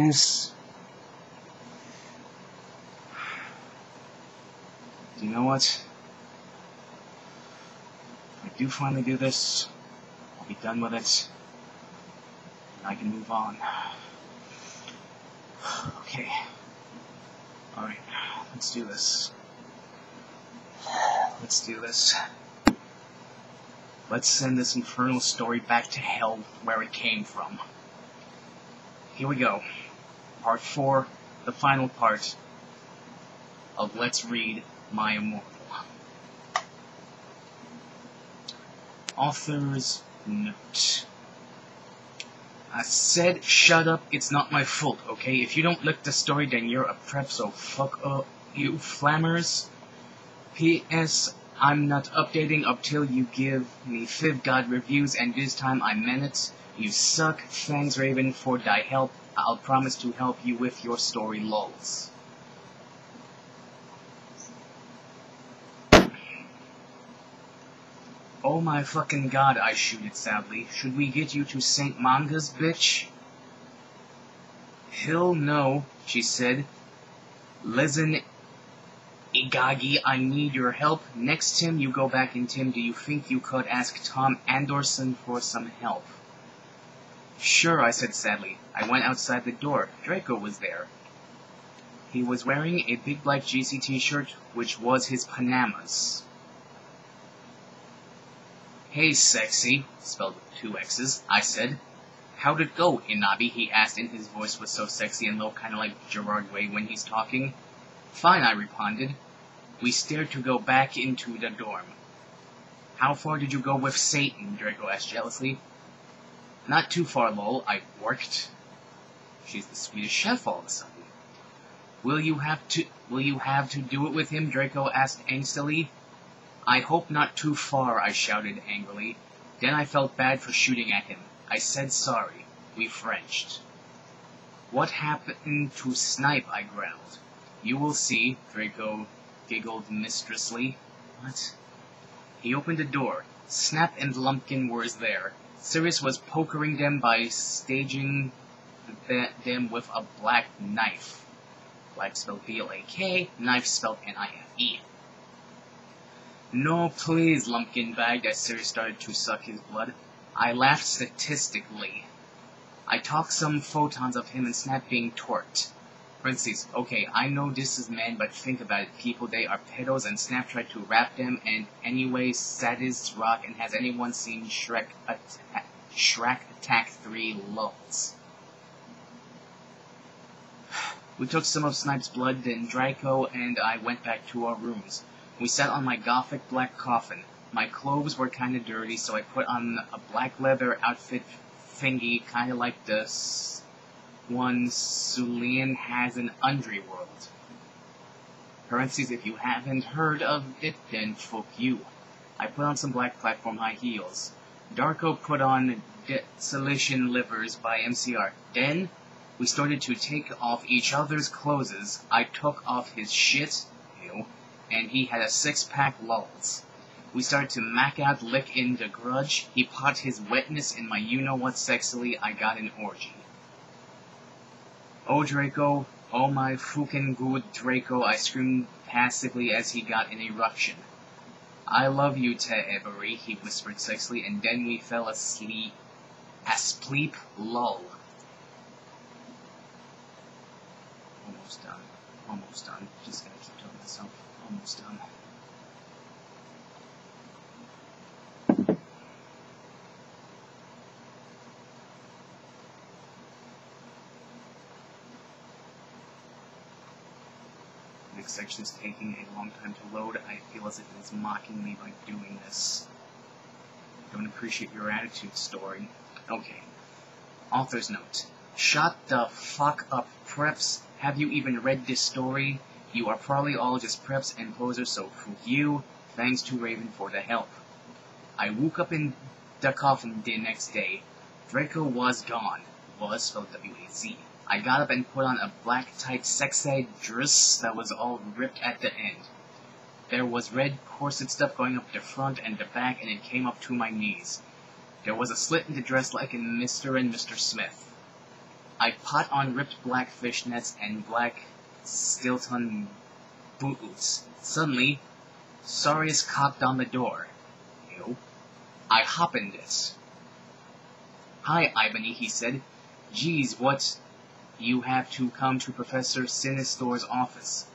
times. Do you know what? If I do finally do this, I'll be done with it, and I can move on. Okay. Alright, let's do this. Let's do this. Let's send this infernal story back to hell where it came from. Here we go. Part 4, the final part of Let's Read My Immortal. Author's note. I said shut up, it's not my fault, okay? If you don't like the story, then you're a prep, so fuck up, you flammers. P.S. I'm not updating up till you give me Fiv God reviews, and this time I meant it. You suck. Thanks, Raven, for thy help. I'll promise to help you with your story, lols. Oh my fucking god, I shoot it sadly. Should we get you to St. Manga's, bitch? Hell no, she said. Listen, Igagi, I need your help. Next Tim, you go back in Tim. Do you think you could ask Tom Anderson for some help? Sure, I said sadly. I went outside the door. Draco was there. He was wearing a big black GC t-shirt, which was his Panamas. Hey, sexy, spelled with 2 X's, I said. How'd it go, Inabi? He asked, and his voice was so sexy and low, kinda like Gerard Way when he's talking. Fine, I responded. We stared to go back into the dorm. How far did you go with Satan? Draco asked jealously. Not too far, lol. I worked. She's the Swedish chef all of a sudden. Will you have to do it with him? Draco asked angstily. I hope not too far, I shouted angrily. Then I felt bad for shooting at him. I said sorry. We Frenched. What happened to Snipe? I growled. You will see, Draco giggled mistressly. What? He opened the door. Snap and Lumpkin were there. Sirius was pokering them by staging them with a black knife. Black spelled B-L-A-K, knife spelled N-I-F-E. No, please, Lumpkin begged as Sirius started to suck his blood. I laughed statistically. I talked some photons of him and Snap being torqued. Parentheses, okay, I know this is man, but think about it, people, they are pedos, and Snap tried to rap them, and anyway, sadist rock, and has anyone seen Shrek Attack 3 lulz? We took some of Snipe's blood, then Draco and I went back to our rooms. We sat on my gothic black coffin. My clothes were kinda dirty, so I put on a black leather outfit thingy, kinda like the one Sulian has in Underworld. Parentheses, if you haven't heard of it, then fuck you. I put on some black platform high heels. Darko put on Desolation Livers by MCR. Then, we started to take off each other's clothes. I took off his shit, ew, and he had a 6-pack lulz. We started to mac out lick in the grudge. He pot his wetness in my you-know-what sexily. I got an orgy. Oh, Draco, oh my fucking good Draco, I screamed passively as he got an eruption. I love you, Te Every, he whispered sexily, and then we fell asleep. Asleep, lull. Almost done. Almost done. Just gonna keep telling myself. Almost done. Next section is taking a long time to load. I feel as if it is mocking me by doing this. Don't appreciate your attitude, story. Okay. Author's note. Shut the fuck up, preps. Have you even read this story? You are probably all just preps and posers, so fuck you. Thanks to Raven for the help. I woke up in the coffin the next day. Draco was gone. Was spelled W-A-Z. I got up and put on a black tight sexy dress that was all ripped at the end. There was red corset stuff going up the front and the back, and it came up to my knees. There was a slit in the dress like in Mr. and Mr. Smith. I put on ripped black fishnets and black Stilton boots. Suddenly, Sarius cocked on the door. Ew. I hoppened it. Hi, Ibony, he said. Geez, what? You have to come to Professor Sinistor's office.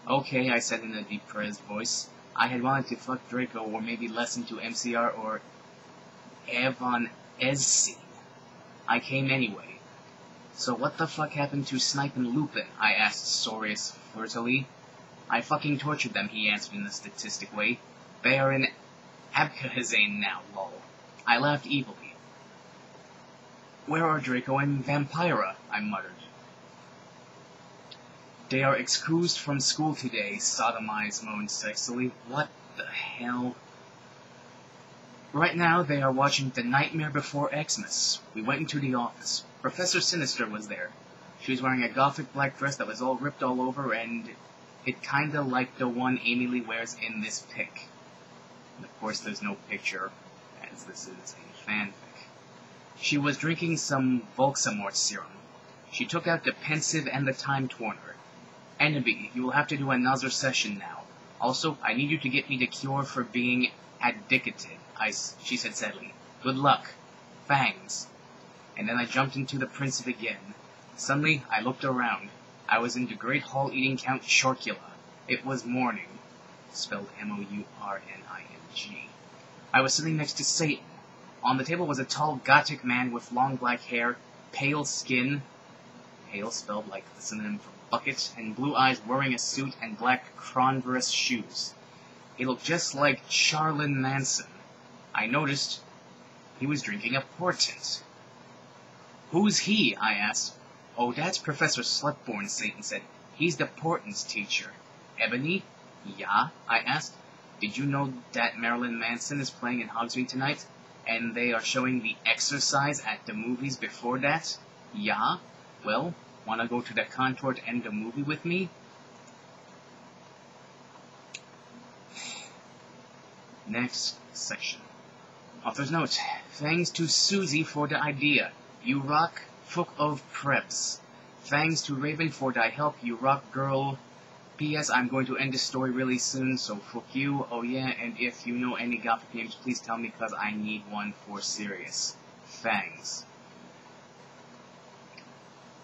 Okay, I said in a depressed voice. I had wanted to fuck Draco or maybe listen to MCR or Evan Ezsine. I came anyway. So what the fuck happened to Snipe and Lupin? I asked Sorius flirtily. I fucking tortured them, he answered in a statistic way. They are in Abkhazane now, lol. I laughed evilly. Where are Draco and Vampira? I muttered. They are excused from school today, Sodomized moaned sexily. What the hell? Right now, they are watching The Nightmare Before Xmas. We went into the office. Professor Sinister was there. She was wearing a gothic black dress that was all ripped all over, and it kinda like the one Amy Lee wears in this pic. And of course, there's no picture, as this is a fanfic. She was drinking some Volxamort serum. She took out the pensive and the time torner. Enemy, you will have to do another session now. Also, I need you to get me the cure for being addicted, she said sadly. Good luck. Fangs. And then I jumped into the Princip again. Suddenly, I looked around. I was in the Great Hall eating Count Shorkula. It was morning. Spelled Mourning. I was sitting next to Satan. On the table was a tall gothic man with long black hair, pale skin, pale spelled like the synonym for bucket, and blue eyes, wearing a suit and black Converse shoes. He looked just like Charlene Manson. I noticed he was drinking a portent. Who's he? I asked. Oh, that's Professor Slutborn, Satan said. He's the portents teacher. Ebony? Yeah? I asked. Did you know that Marilyn Manson is playing in Hogsmeade tonight? And they are showing The Exorcise at the movies before that? Yeah? Well, wanna go to the contort and the movie with me? Next section. Author's note. Thanks to Susie for the idea. You rock, fuck of preps. Thanks to Raven for thy help. You rock, girl. P.S. I'm going to end this story really soon, so fuck you. Oh yeah, and if you know any Gothic names, please tell me, cause I need one for serious. Thanks.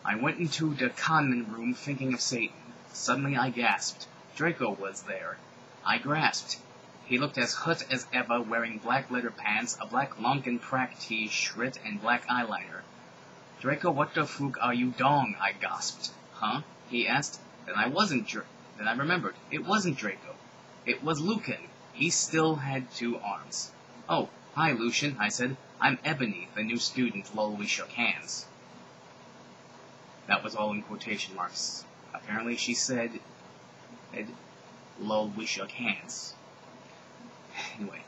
I went into the conman room thinking of Satan. Suddenly I gasped. Draco was there. I grasped. He looked as hot as ever, wearing black leather pants, a black Lonken Prack t-shirt, and black eyeliner. Draco, what the fuck are you dong? I gasped. Huh? He asked. Then I remembered. It wasn't Draco. It was Lucan. He still had 2 arms. Oh, hi, Lucian, I said. I'm Ebony, the new student. Lol, we shook hands. That was all in quotation marks. Apparently she said, lol, we shook hands. Anyway.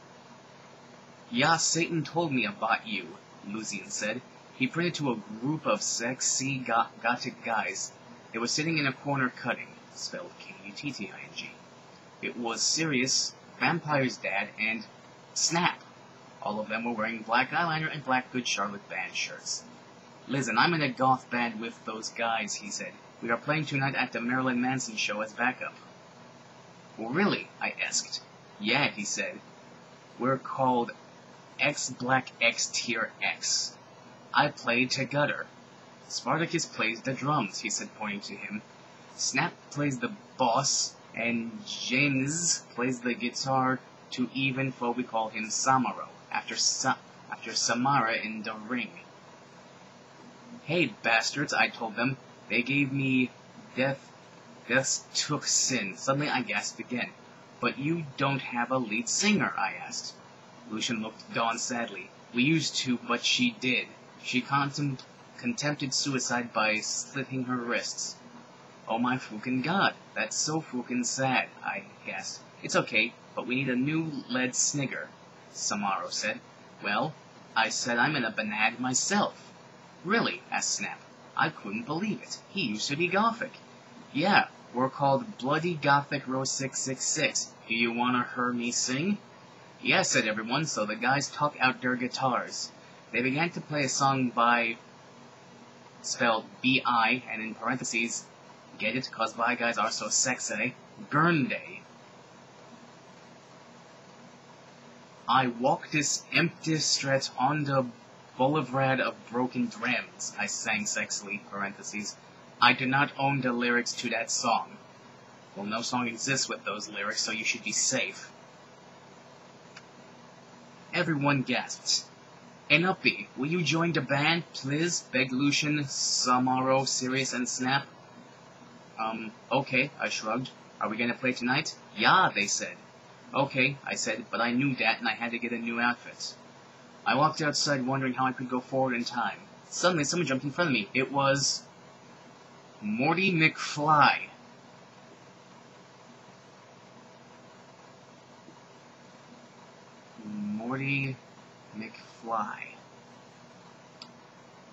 Yeah, Satan told me about you, Lucian said. He pointed to a group of sexy gothic guys. They were sitting in a corner cutting, spelled Kutting. It was Sirius, Vampire's dad, and Snap. All of them were wearing black eyeliner and black Good Charlotte band shirts. Listen, I'm in a goth band with those guys, he said. We are playing tonight at the Marilyn Manson show as backup. Well, really? I asked. Yeah, he said. We're called X Black X Tier X. I played to gutter. Spartacus plays the drums, he said, pointing to him. Snap plays the boss, and James plays the guitar to even, for we call him Samaro, after Samara in the ring. Hey, bastards, I told them. They gave me Death Took Sin. Suddenly I gasped again. But you don't have a lead singer, I asked. Lucian looked at Dawn sadly. We used to, but she did. She contemplated suicide by slitting her wrists. Oh my fucking god, that's so fucking sad, I gasped. It's okay, but we need a new lead snigger, Samaro said. Well, I said I'm in a band myself. Really? Asked Snap. I couldn't believe it. He used to be Gothic. Yeah, we're called Bloody Gothic Row 666. Do you wanna hear me sing? Yeah, said everyone, so the guys took out their guitars. They began to play a song by spelled B-I, and in parentheses, get it, cause bi guys are so sexy, burn day. I walk this empty stretch on the boulevard of broken dreams, I sang sexily, parentheses. I do not own the lyrics to that song. Well, no song exists with those lyrics, so you should be safe. Everyone gasped. Enuppy, will you join the band, please? Begged Lucian, Samaro, Sirius, and Snap. Okay, I shrugged. Are we gonna play tonight? Yeah, they said. Okay, I said, but I knew that and I had to get a new outfit. I walked outside wondering how I could go forward in time. Suddenly, someone jumped in front of me. It was Morty McFly. Morty McFly.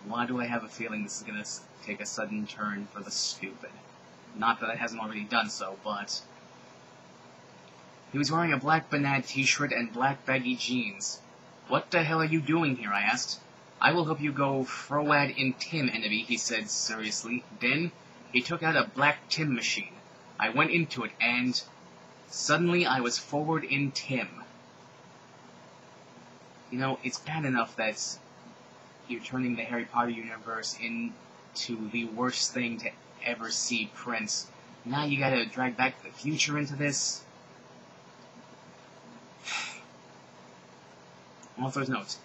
Why do I have a feeling this is going to take a sudden turn for the stupid? Not that it hasn't already done so, but... He was wearing a black banana t-shirt and black baggy jeans. What the hell are you doing here, I asked. I will help you go forward in Tim, enemy, he said seriously. Then, he took out a black Tim machine. I went into it, and... Suddenly, I was forward in Tim. You know, it's bad enough that you're turning the Harry Potter universe into the worst thing to ever see Prince. Now you gotta drag Back to the Future into this. Author's notes.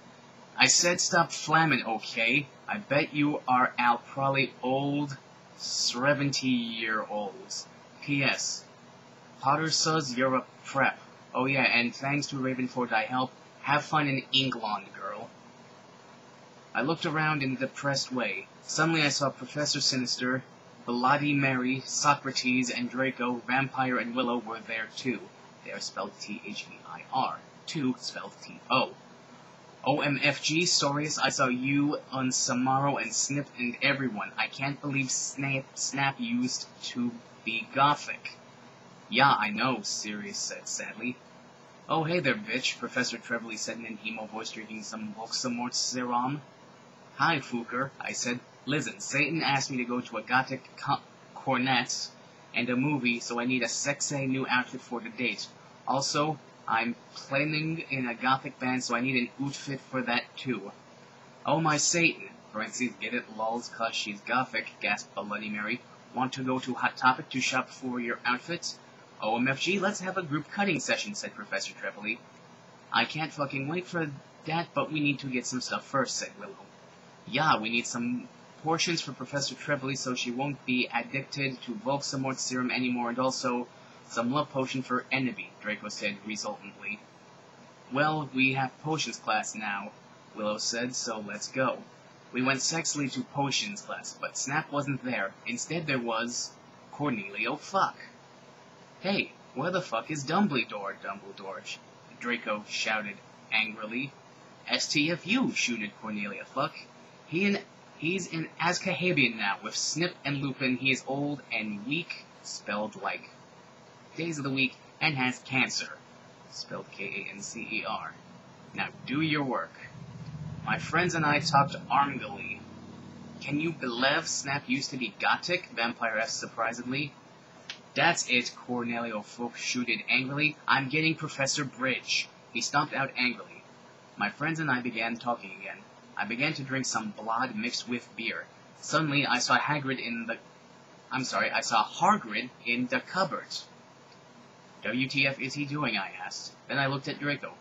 I said stop flamming, okay? I bet you are out probably old 70-year-olds. P.S. Potter says you're a prep. Oh yeah, and thanks to Raven for thy help. Have fun in England, girl. I looked around in a depressed way. Suddenly I saw Professor Sinister, Bloody Mary, Socrates, and Draco, Vampire, and Willow were there too. They are spelled T-H-E-I-R. 2 spelled T-O. OMFG, Sorius, I saw you on Samaro and Snip and everyone. I can't believe Snap used to be gothic. Yeah, I know, Sirius said sadly. Oh, hey there, bitch, Professor Trevelyan said in an emo voice, drinking some Voldemort serum. Hi, Fuker, I said. Listen, Satan asked me to go to a gothic cornet and a movie, so I need a sexy new outfit for the date. Also, I'm playing in a gothic band, so I need an outfit for that too. Oh my Satan, parentheses, get it, lols, cause she's gothic, gasped Bloody Mary. Want to go to Hot Topic to shop for your outfit? OMFG, let's have a group cutting session, said Professor Trevelyan. I can't fucking wait for that, but we need to get some stuff first, said Willow. Yeah, we need some portions for Professor Trevelyan so she won't be addicted to Voldemort serum anymore, and also some love potion for Enemy, Draco said resultantly. Well, we have potions class now, Willow said, so let's go. We went sexily to potions class, but Snap wasn't there. Instead there was... Cornelio Fuck. Hey, where the fuck is Dumbledore? Draco shouted angrily. STFU, shooted Cornelia Fuck. He's in Azkaban now, with Snip and Lupin. He is old and weak, spelled like days of the week, and has cancer, spelled K-A-N-C-E-R. Now do your work. My friends and I talked armgally. Can you believe Snap used to be gothic? Vampire asked surprisingly. That's it, Cornelio Folk shooted angrily. I'm getting Professor Bridge. He stomped out angrily. My friends and I began talking again. I began to drink some blood mixed with beer. Suddenly, I saw Hagrid in the cupboard. WTF is he doing, I asked. Then I looked at Draco.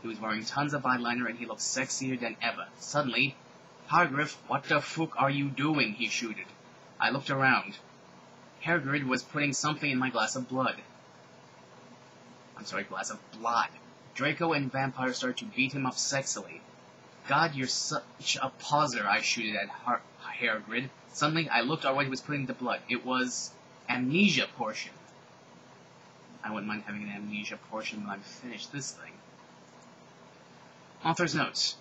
He was wearing tons of eyeliner and he looked sexier than ever. Suddenly, Hagrid, what the fuck are you doing? He shooted. I looked around. Hagrid was putting something in my glass of blood. Glass of blood. Draco and Vampire started to beat him up sexily. God, you're such a poser, I shooted at Hagrid. Suddenly, I looked at what he was putting in the blood. It was amnesia portion. I wouldn't mind having an amnesia portion when I'm finished this thing. Author's notes.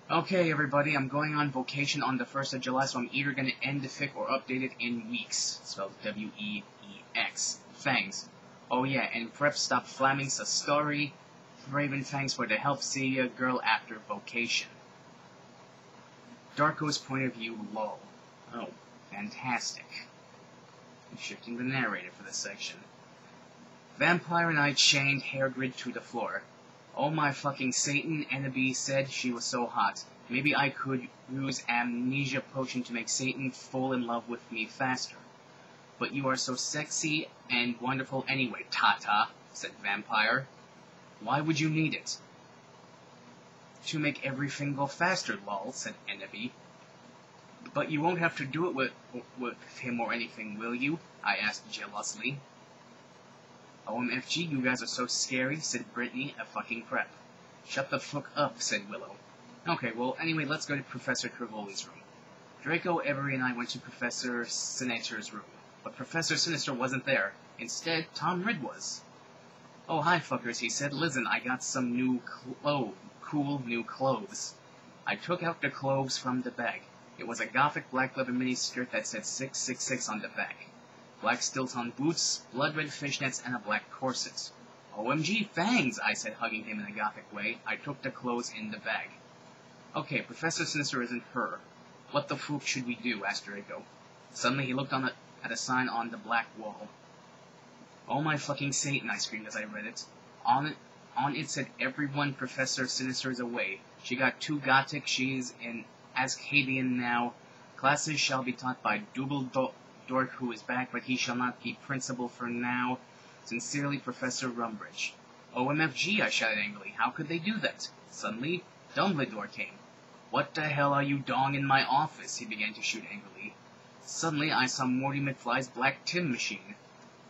Okay, everybody, I'm going on vacation on the 1st of July, so I'm either going to end the fic or update it in weeks. Spelled W-E-E-X. Thanks. Oh yeah, and prep stop flamming sa story. Raven, thanks for the help. See ya, girl, after vacation. Darko's point of view, lol. Oh, fantastic. I'm shifting the narrator for this section. Vampire and I chained Hairgrid to the floor. Oh my fucking Satan, Ennaby said she was so hot. Maybe I could use amnesia potion to make Satan fall in love with me faster. But you are so sexy and wonderful anyway, Tata, said Vampire. Why would you need it? To make everything go faster, lol, said Ennaby. But you won't have to do it with him or anything, will you? I asked jealously. OMFG, you guys are so scary, said Brittany, a fucking prep. Shut the fuck up, said Willow. Okay, well, anyway, let's go to Professor Trivoli's room. Draco, Avery, and I went to Professor Sinister's room, but Professor Sinister wasn't there. Instead, Tom Red was. Oh, hi, fuckers, he said. Listen, I got some new cool new clothes. I took out the clothes from the bag. It was a gothic black leather mini-skirt that said 666 on the back. Black stilt-on boots, blood-red fishnets, and a black corset. OMG, fangs, I said, hugging him in a gothic way. I took the clothes in the bag. Okay, Professor Sinister isn't her. What the fuck should we do? Asked Draco. Suddenly he looked at a sign on the black wall. Oh my fucking Satan, I screamed as I read it. On it said, everyone Professor Sinister is away. She got too gothic, she's in Ascadian now. Classes shall be taught by Dork, who is back, but he shall not be principal for now. Sincerely, Professor Rumbridge. OMFG, I shouted angrily. How could they do that? Suddenly, Dumbledore came. What the hell are you doing in my office? He began to shoot angrily. Suddenly, I saw Morty McFly's black Tim machine.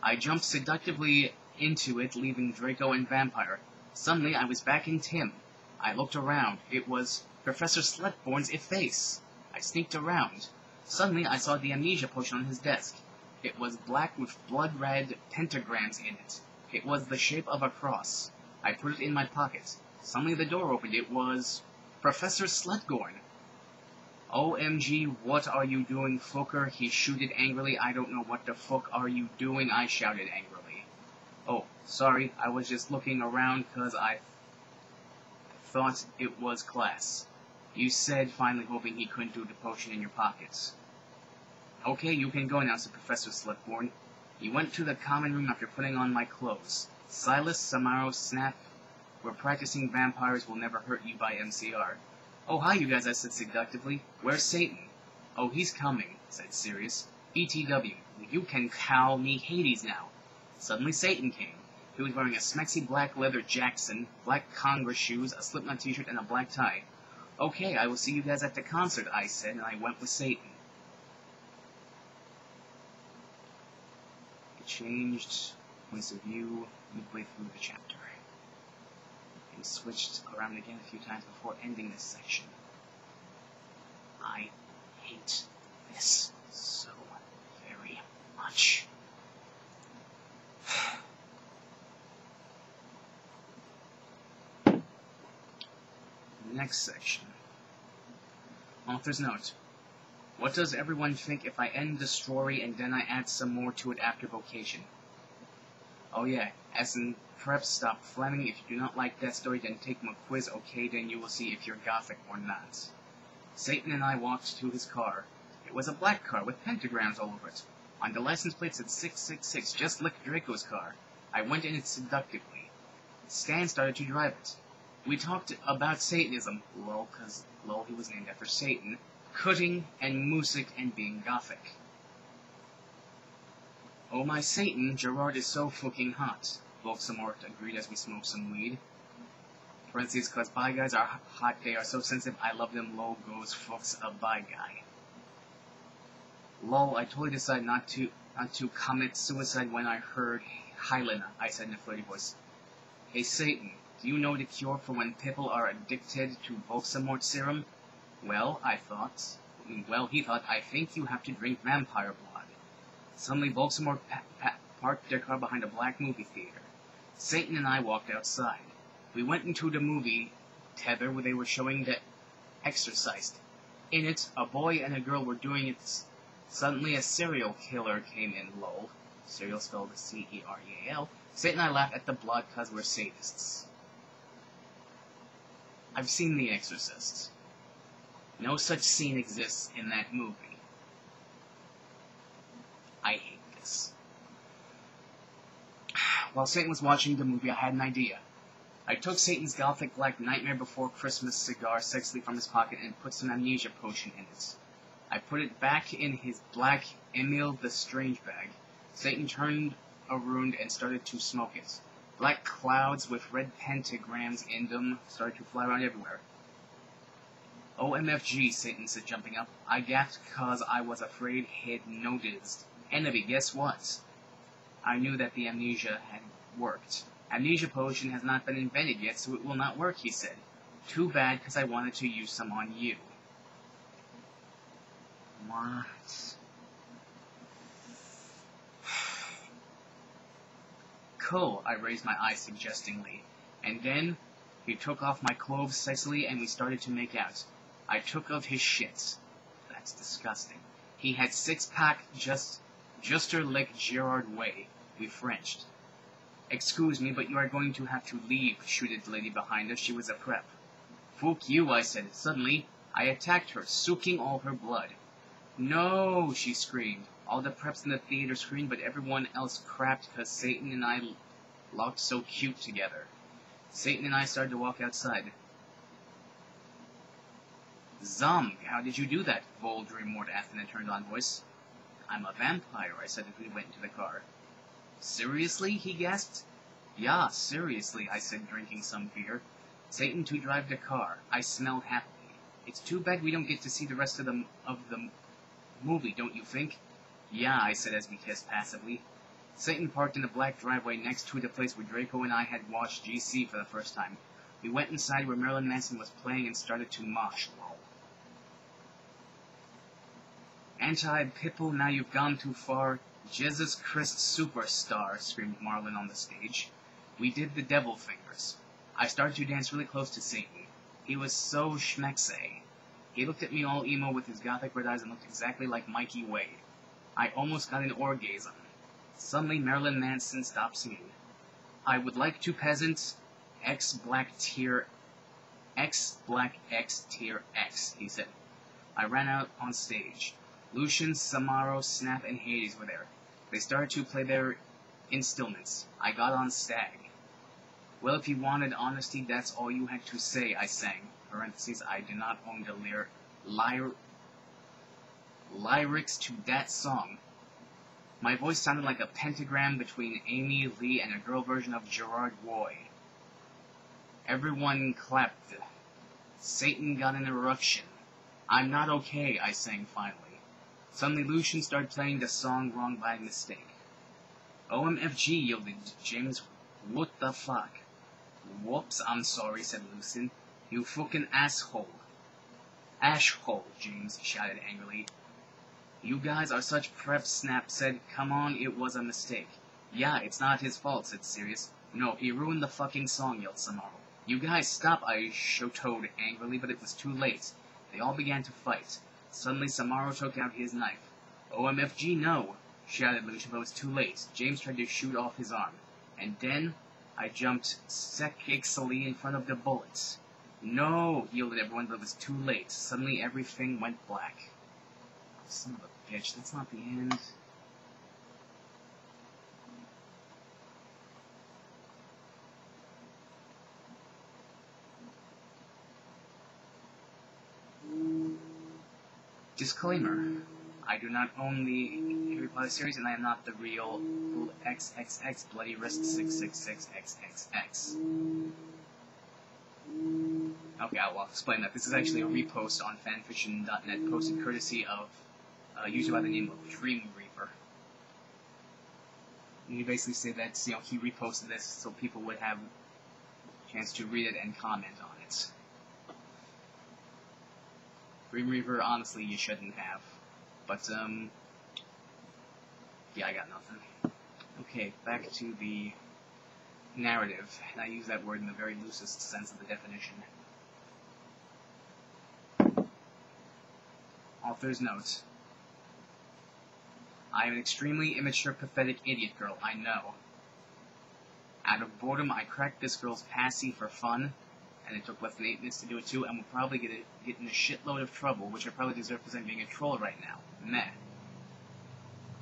I jumped seductively into it, leaving Draco and Vampire. Suddenly, I was back in Tim. I looked around. It was Professor Slutborn's face. I sneaked around. Suddenly, I saw the amnesia potion on his desk. It was black with blood-red pentagrams in it. It was the shape of a cross. I put it in my pocket. Suddenly, the door opened. It was Professor Slutgorn. OMG, what are you doing, fucker? He shooted angrily. I don't know what the fuck are you doing, I shouted angrily. Oh, sorry, I was just looking around because I thought it was class. You said, finally hoping he couldn't do the potion in your pockets. Okay, you can go now, said Professor Slutborn. He went to the common room after putting on my clothes. Silas, Samaro, Snap, we're practicing Vampires Will Never Hurt You by MCR. Oh, hi, you guys, I said seductively. Where's Satan? Oh, he's coming, said Sirius. ETW, you can call me Hades now. Suddenly Satan came. He was wearing a smexy black leather Jackson, black Congress shoes, a Slipknot t-shirt, and a black tie. Okay, I will see you guys at the concert, I said, and I went with Satan. It changed points of view midway through the chapter. And switched around again a few times before ending this section. I hate this so very much. Next section. Author's note. What does everyone think if I end the story and then I add some more to it after vocation? Oh yeah, as in prep stop Fleming, if you do not like that story then take my quiz, okay, then you will see if you're gothic or not. Satan and I walked to his car. It was a black car with pentagrams all over it. On the license plate said 666, just like Draco's car. I went in it seductively. Stan started to drive it. We talked about Satanism, lol, cause lol, he was named after Satan, cutting and music and being gothic. Oh my Satan, Gerard is so fucking hot, Voldemort agreed as we smoked some weed. Parentheses, cause bi guys are hot, they are so sensitive, I love them, lol, goes fucks a bi guy. Lol, I totally decided not to commit suicide when I heard Helena, I said in a flirty voice. Hey Satan, do you know the cure for when people are addicted to Voldemort serum? Well, he thought, I think you have to drink vampire blood. Suddenly, Voldemort parked their car behind a black movie theater. Satan and I walked outside. We went into the movie theater where they were showing The Exorcist. In it, a boy and a girl were doing it. Suddenly, a serial killer came in, lol. Serial spelled C-E-R-E-A-L. Satan and I laughed at the blood because we're sadists. I've seen The Exorcist. No such scene exists in that movie. this. While Satan was watching the movie, I had an idea. I took Satan's Gothic Black Nightmare Before Christmas cigar sexily from his pocket and put some amnesia potion in it. I put it back in his black Emil the Strange bag. Satan turned around and started to smoke it. Black clouds with red pentagrams in them started to fly around everywhere. OMFG, Satan said, jumping up. I gasped cause I was afraid he'd noticed. Enemy, guess what? I knew that the amnesia had worked. Amnesia potion has not been invented yet, so it will not work, he said. Too bad, because I wanted to use some on you. What? Cool, I raised my eyes suggestingly. And then, he took off my clothes sexily and we started to make out. I took of his shit. That's disgusting. He had six-pack juster like Gerard way. We Frenched. Excuse me, but you are going to have to leave, shooted the lady behind us. She was a prep. Fuck you, I said. Suddenly, I attacked her, soaking all her blood. No, she screamed. All the preps in the theater screamed, but everyone else crapped because Satan and I looked so cute together. Satan and I started to walk outside. Zom, how did you do that? Voldemort asked in a turned-on voice. I'm a vampire, I said as we went into the car. Seriously? He gasped. Yeah, seriously, I said, drinking some beer. Satan to drive the car. I smelled happily. It's too bad we don't get to see the rest of the movie, don't you think? Yeah, I said as we kissed passively. Satan parked in the black driveway next to the place where Draco and I had watched GC for the first time. We went inside where Marilyn Manson was playing and started to mosh. Anti-Pipple, now you've gone too far. Jesus Christ Superstar, screamed Marlon on the stage. We did the devil fingers. I started to dance really close to Satan. He was so schmexe. He looked at me all emo with his gothic red eyes and looked exactly like Mikey Wade. I almost got an orgasm. Suddenly, Marilyn Manson stopped singing. I would like to peasant X Black Tier X, he said. I ran out on stage. Lucian, Samaro, Snap, and Hades were there. They started to play their instruments. I got on Stag. Well, if you wanted honesty, that's all you had to say, I sang. Parentheses, I do not own the lyrics to that song. My voice sounded like a pentagram between Amy Lee and a girl version of Gerard Roy. Everyone clapped. Satan got an eruption. I'm not okay, I sang finally. Suddenly Lucian started playing the song wrong by mistake. OMFG, yielded James. What the fuck? Whoops, I'm sorry, said Lucian. You fucking asshole. Ashhole, James shouted angrily. You guys are such preps, Snap said. Come on, it was a mistake. Yeah, it's not his fault, said Sirius. No, he ruined the fucking song, yelled Samaro. You guys stop, I shouted angrily, but it was too late. They all began to fight. Suddenly, Samaro took out his knife. OMFG, no, shouted Lucian, but it was too late. James tried to shoot off his arm. And then, I jumped sexily in front of the bullets. No, yielded everyone, but it was too late. Suddenly, everything went black. Son of a bitch, that's not the end. Disclaimer. I do not own the Harry Potter series, and I am not the real XXX Bloody Wrist 666XXX. Okay, I'll explain that. This is actually a repost on fanfiction.net, posted courtesy of a user by the name of Dream Reaper. And he basically said that, he reposted this so people would have a chance to read it and comment on it. Dream Reaper, honestly, you shouldn't have. But, yeah, I got nothing. Okay, back to the narrative, and I use that word in the very loosest sense of the definition. Author's note. I am an extremely immature, pathetic idiot girl, I know. Out of boredom, I cracked this girl's passy for fun, and it took less than 8 minutes to do it too, and will probably get in a shitload of trouble, which I probably deserve because I'm being a troll right now. Meh.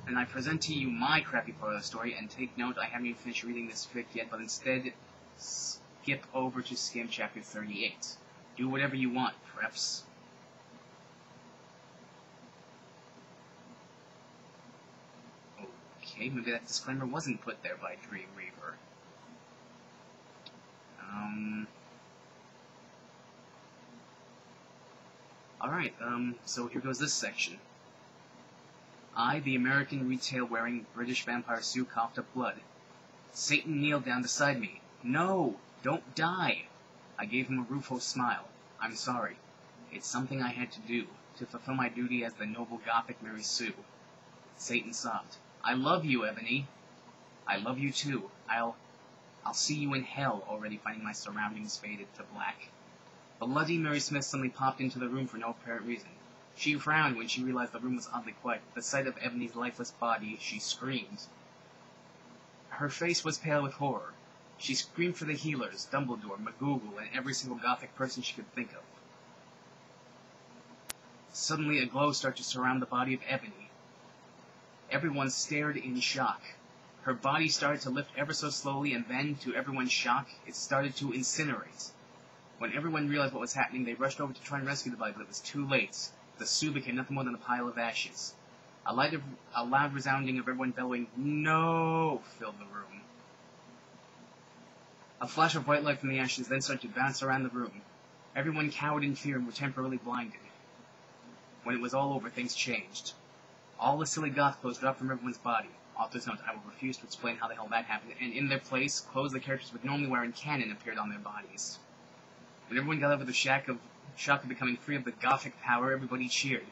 And I present to you my crappy part of the story, and take note, I haven't even finished reading this fic yet, but instead, skip over to skim chapter 38. Do whatever you want, preps. Okay, maybe that disclaimer wasn't put there by Dream Reaver. Alright, so here goes this section. I, the American retail-wearing British vampire Sue, coughed up blood. Satan kneeled down beside me. No! Don't die! I gave him a rueful smile. I'm sorry. It's something I had to do, to fulfill my duty as the noble Gothic Mary Sue. Satan sobbed. I love you, Ebony. I love you too. I'll see you in hell, already finding my surroundings faded to black. Bloody Mary Smith suddenly popped into the room for no apparent reason. She frowned when she realized the room was oddly quiet. At the sight of Ebony's lifeless body, she screamed. Her face was pale with horror. She screamed for the healers, Dumbledore, McGoogle, and every single Gothic person she could think of. Suddenly, a glow started to surround the body of Ebony. Everyone stared in shock. Her body started to lift ever so slowly, and then, to everyone's shock, it started to incinerate. When everyone realized what was happening, they rushed over to try and rescue the body, but it was too late. The Sue became nothing more than a pile of ashes. A loud resounding of everyone bellowing, "No!" filled the room. A flash of white light from the ashes then started to bounce around the room. Everyone cowered in fear and were temporarily blinded. When it was all over, things changed. All the silly goth clothes dropped from everyone's body. Author's note, I will refuse to explain how the hell that happened, and in their place, clothes the characters would normally wear in canon appeared on their bodies. When everyone got over the shock of becoming free of the Gothic power, everybody cheered.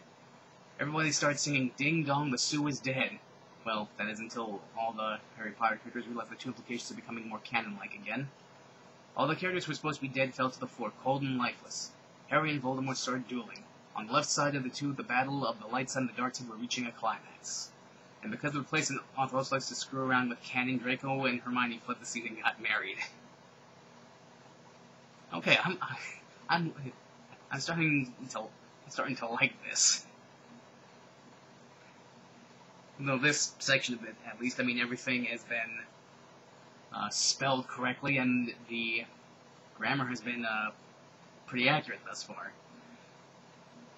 Everybody started singing, "Ding dong, the Sue is dead." Well, that is until all the Harry Potter characters realized the two implications of becoming more canon-like again. All the characters who were supposed to be dead fell to the floor, cold and lifeless. Harry and Voldemort started dueling. On the left side of the two, the battle of the light side and the dark side were reaching a climax. And because of the place an author also likes to screw around with canon, Draco and Hermione fled the scene and got married. Okay, I'm starting to like this. Though this section of it, at least, I mean, everything has been spelled correctly, and the grammar has been pretty accurate thus far.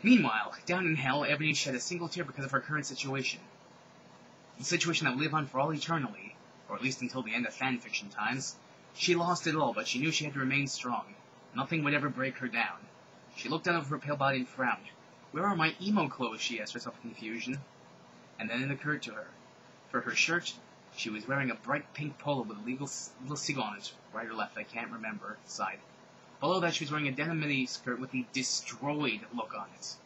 Meanwhile, down in hell, Ebony shed a single tear because of her current situation. The situation that would live on for all eternally, or at least until the end of fanfiction times. She lost it all, but she knew she had to remain strong. Nothing would ever break her down. She looked down over her pale body and frowned. Where are my emo clothes, she asked herself in confusion. And then it occurred to her. For her shirt, she was wearing a bright pink polo with a little seagull on it. Right or left, I can't remember, sighed. Below that, she was wearing a denim mini skirt with the destroyed look on it.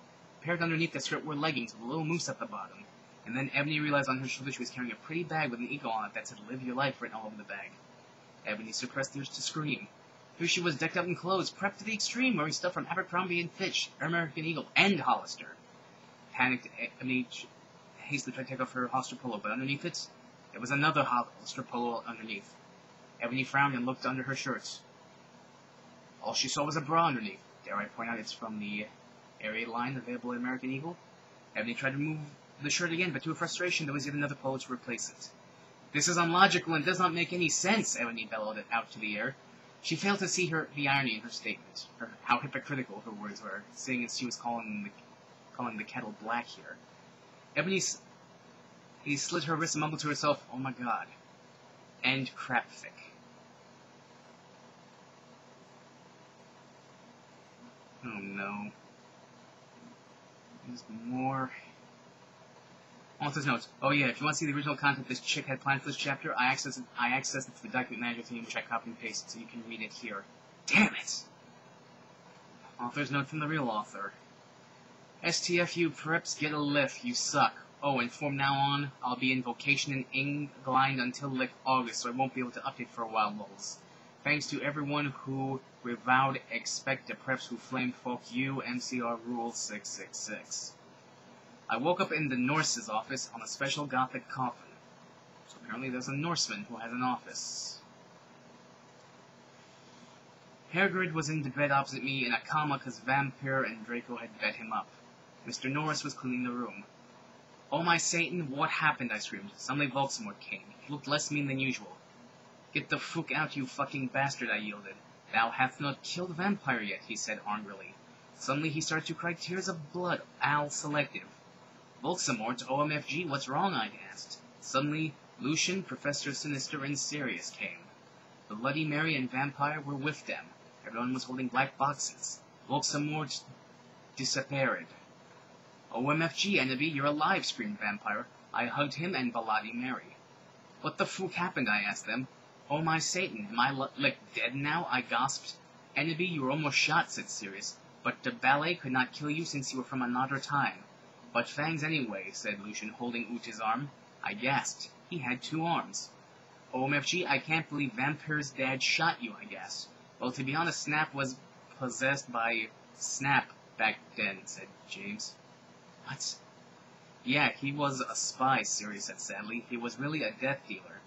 Paired underneath the skirt were leggings with a little moose at the bottom. And then Ebony realized on her shoulder she was carrying a pretty bag with an eagle on it that said "Live Your Life" written all over the bag. Ebony suppressed the urge to scream. Here she was, decked out in clothes, prepped to the extreme, wearing stuff from Abercrombie & Fitch, American Eagle, and Hollister. Panicked, Ebony hastily tried to take off her Hollister polo, but underneath it, there was another Hollister polo underneath. Ebony frowned and looked under her shirt. All she saw was a bra underneath. Dare I point out it's from the area line available at American Eagle? Ebony tried to remove the shirt again, but to her frustration, there was yet another polo to replace it. This is illogical and does not make any sense, Ebony bellowed it out to the air. She failed to see the irony in her statement, how hypocritical her words were, seeing as she was calling the kettle black here. Ebony slit her wrist and mumbled to herself, "Oh my god." End crapfic. Oh no. There's more. Author's notes. Oh yeah, if you want to see the original content this chick had planned for this chapter, I accessed it to the document manager theme, which I copied and pasted, so you can read it here. Damn it! Author's note from the real author. STFU preps, get a lift, you suck. Oh, and from now on, I'll be in Vocation in England until like August, so I won't be able to update for a while, lols. Thanks to everyone who revowed expect the preps who flamed fuck you, MCR Rule 666. I woke up in the Norse's office on a special Gothic coffin. So apparently there's a Norseman who has an office. Hagrid was in the bed opposite me in a coma because Vampire and Draco had bet him up. Mr. Norris was cleaning the room. "Oh my Satan, what happened?" I screamed. Suddenly Voldemort came. He looked less mean than usual. "Get the fuck out, you fucking bastard," I yielded. "Thou hast not killed a vampire yet," he said angrily. Suddenly he started to cry tears of blood, Al selective. "Voldemort, OMFG, what's wrong?" I asked. Suddenly, Lucian, Professor Sinister, and Sirius came. The Bloody Mary and Vampire were with them. Everyone was holding black boxes. Voldemort disappeared. "OMFG, Enemy, you're alive," screamed Vampire. I hugged him and Bloody Mary. "What the fuck happened?" I asked them. "Oh my Satan, am I like dead now?" I gasped. "Enemy, you were almost shot," said Sirius. "But the ballet could not kill you since you were from another time." "But fangs anyway," said Lucian, holding Uchi's arm. I gasped. He had 2 arms. "OMFG, I can't believe Vampire's dad shot you," I gasped. "Well, to be honest, Snap was possessed by Snap back then," said James. "What?" "Yeah, he was a spy," Sirius said sadly. "He was really a death dealer."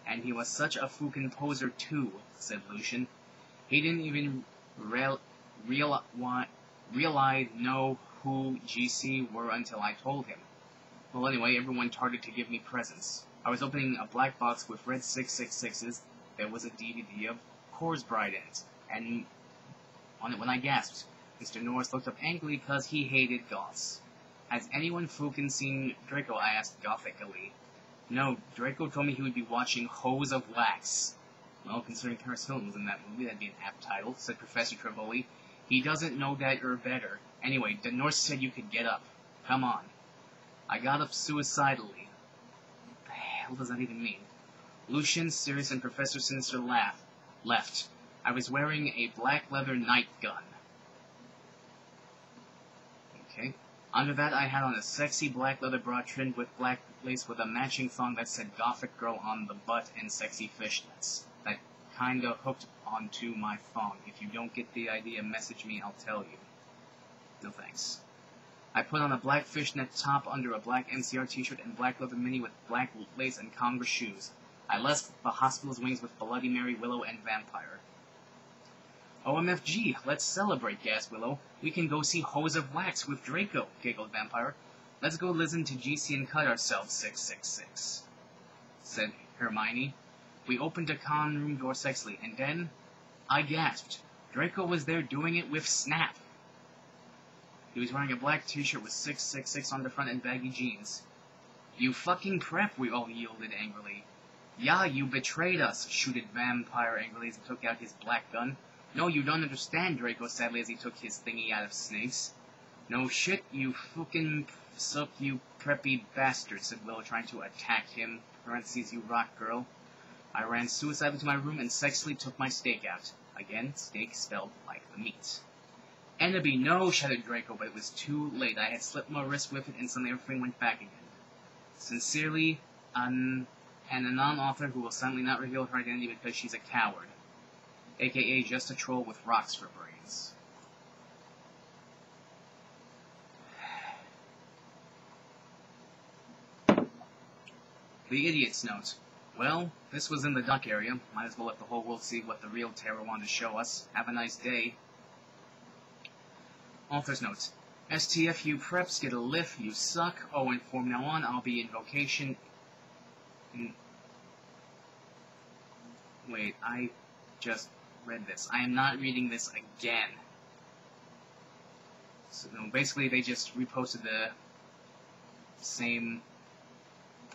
"And he was such a fucking poser too," said Lucian. "He didn't even know who GC were until I told him." Well, anyway, everyone started to give me presents. I was opening a black box with red 666s. There was a DVD of Core's Bride in it, and on it when I gasped. Mr. Norris looked up angrily because he hated goths. "Has anyone fucking seen Draco?" I asked gothically. "No, Draco told me he would be watching Hose of Wax." "Well, considering Paris Hilton was in that movie, that'd be an apt title," said Professor Trevoli. "He doesn't know that you're better. Anyway, the Norse said you could get up. Come on." I got up suicidally. What the hell does that even mean? Lucian, Sirius, and Professor Sinister left. I was wearing a black leather night gun. Okay. Under that, I had on a sexy black leather bra trimmed with black lace with a matching thong that said Gothic Girl on the butt and sexy fishnets. That kinda hooked onto my thong. If you don't get the idea, message me, I'll tell you. No thanks. I put on a black fishnet top under a black NCR t-shirt and black leather mini with black lace and Congress shoes. I left the hospital's wings with Bloody Mary, Willow, and Vampire. "OMFG, let's celebrate," gasped Willow. "We can go see Hose of Wax with Draco," giggled Vampire. "Let's go listen to GC and cut ourselves, 666, said Hermione. We opened the con room door sexily, and then I gasped. Draco was there doing it with Snap. He was wearing a black t-shirt with 666 on the front and baggy jeans. "You fucking prep," we all yielded angrily. "Yeah, you betrayed us," shooted Vampire angrily as he took out his black gun. "No, you don't understand," Draco sadly as he took his thingy out of Snake's. "No shit, you fucking suck, you preppy bastard," said Willow, trying to attack him. Parentheses, "you rock, girl." I ran suicidally to my room and sexually took my steak out. Again, steak spelled like the meat. "Enemy, no!" shouted Draco, but it was too late. I had slipped my wrist with it and suddenly everything went back again. Sincerely, an anon author who will suddenly not reveal her identity because she's a coward. AKA just a troll with rocks for brains. The Idiot's Note. Well, this was in the duck area. Might as well let the whole world see what the real terror wanted to show us. Have a nice day. Author's Note. STFU preps get a lift, you suck. Oh, and from now on, I'll be in vocation. Wait, I just read this. I am not reading this again. So, basically, they just reposted the same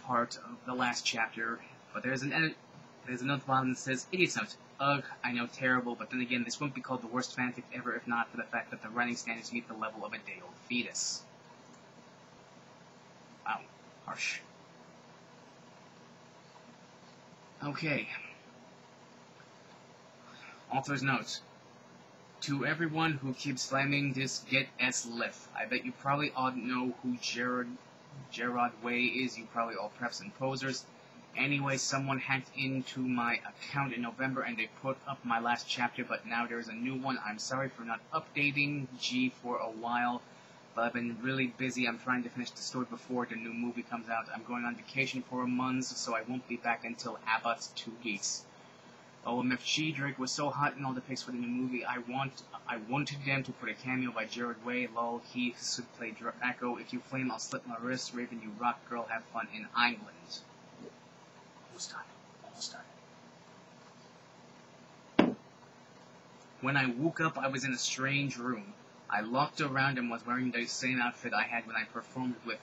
part of the last chapter, but there's an edit. There's a note at the bottom that says, Idiot's Note. Ugh, I know, terrible, but then again, this wouldn't be called the worst fanfic ever if not for the fact that the writing standards meet the level of a day-old fetus. Wow, harsh. Okay. Author's Note. To everyone who keeps slamming this Get S Lift, I bet you probably all know who Gerard Way is, you probably all preps and posers. Anyway, someone hacked into my account in November and they put up my last chapter, but now there's a new one. I'm sorry for not updating G for a while, but I've been really busy. I'm trying to finish the story before the new movie comes out. I'm going on vacation for a month, so I won't be back until about 2 weeks. OMFG, Drake was so hot in all the pics for the new movie. I wanted them to put a cameo by Gerard Way. Lol, he should play Draco. If you flame, I'll slip my wrist. Raven, you rock, girl, have fun in England. Almost done. When I woke up, I was in a strange room. I looked around and was wearing the same outfit I had when I performed with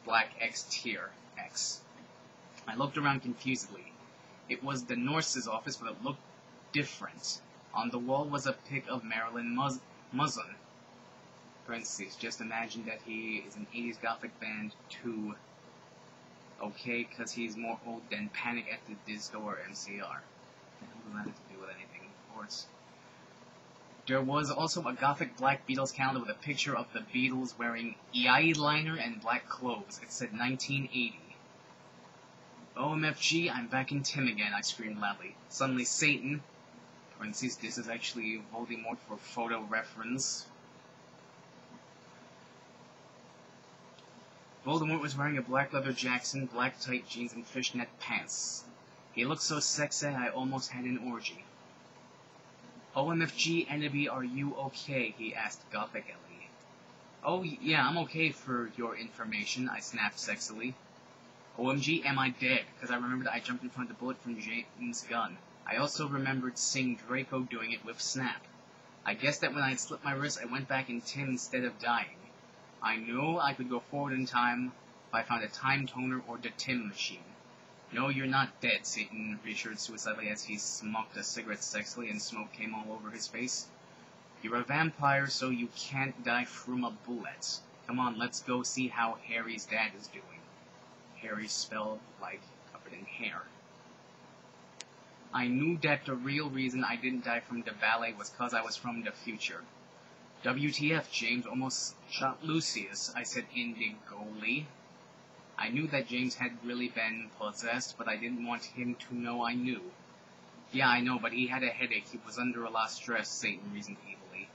Black X Tier X. I looked around confusedly. It was the Norse's office, but it looked different. On the wall was a pic of Marilyn Manson. Parentheses, just imagine that he is an 80s gothic band too. Okay, because he's more old than Panic at the Disco or MCR. What does that have to do with anything, of course? There was also a gothic Black Beatles calendar with a picture of the Beatles wearing eyeliner and black clothes. It said 1980. OMFG, I'm back in Tim again, I screamed loudly. Suddenly Satan, parentheses, this is actually Voldemort for photo reference. Voldemort was wearing a black leather jacket, black tight jeans, and fishnet pants. He looked so sexy I almost had an orgy. OMFG, Enemy, are you okay? He asked gothically. Oh, yeah, I'm okay for your information, I snapped sexily. OMG, am I dead? Because I remembered I jumped in front of the bullet from James' gun. I also remembered seeing Draco doing it with Snap. I guess that when I slipped my wrist, I went back in Tim instead of dying. I knew I could go forward in time if I found a time toner or the Tim machine. No, you're not dead, Satan reassured suicidally as he smoked a cigarette sexily and smoke came all over his face. You're a vampire, so you can't die from a bullet. Come on, let's go see how Harry's dad is doing. Harry spelled like covered in hair. I knew that the real reason I didn't die from the ballet was cause I was from the future. WTF, James almost shot Lucius, I said indigolly. I knew that James had really been possessed, but I didn't want him to know I knew. Yeah, I know, but he had a headache. He was under a lot of stress, Satan reasoned evilly.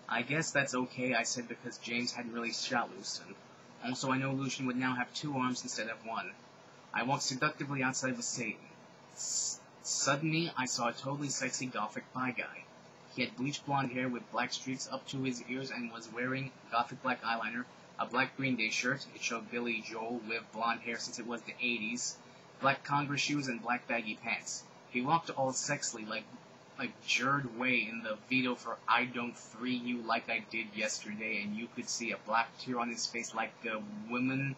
I guess that's okay, I said, because James hadn't really shot Lucian. Also, I know Lucian would now have 2 arms instead of 1. I walked seductively outside of Satan. Suddenly, I saw a totally sexy gothic bi guy. He had bleached blonde hair with black streaks up to his ears and was wearing gothic black eyeliner, a black Green Day shirt, it showed Billy Joel with blonde hair since it was the 80s, black Converse shoes, and black baggy pants. He walked all sexily, like Gerard Way in the video for I Don't Free You Like I Did Yesterday, and you could see a black tear on his face like the woman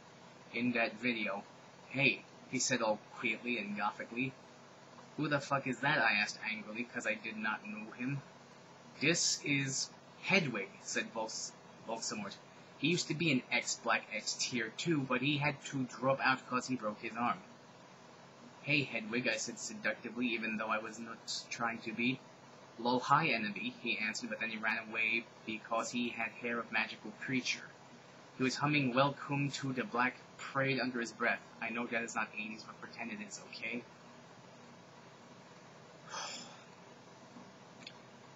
in that video. Hey, he said all quietly and gothically. Who the fuck is that? I asked angrily, because I did not know him. This is Hedwig, said Voldemort. He used to be an Black X tier 2, but he had to drop out because he broke his arm. Hey, Hedwig, I said seductively, even though I was not trying to be. Lol, hi, enemy, he answered, but then he ran away because he had hair of magical creature. He was humming Welcome to the Black Parade under his breath. I know that is not 80s, but pretend it is, okay?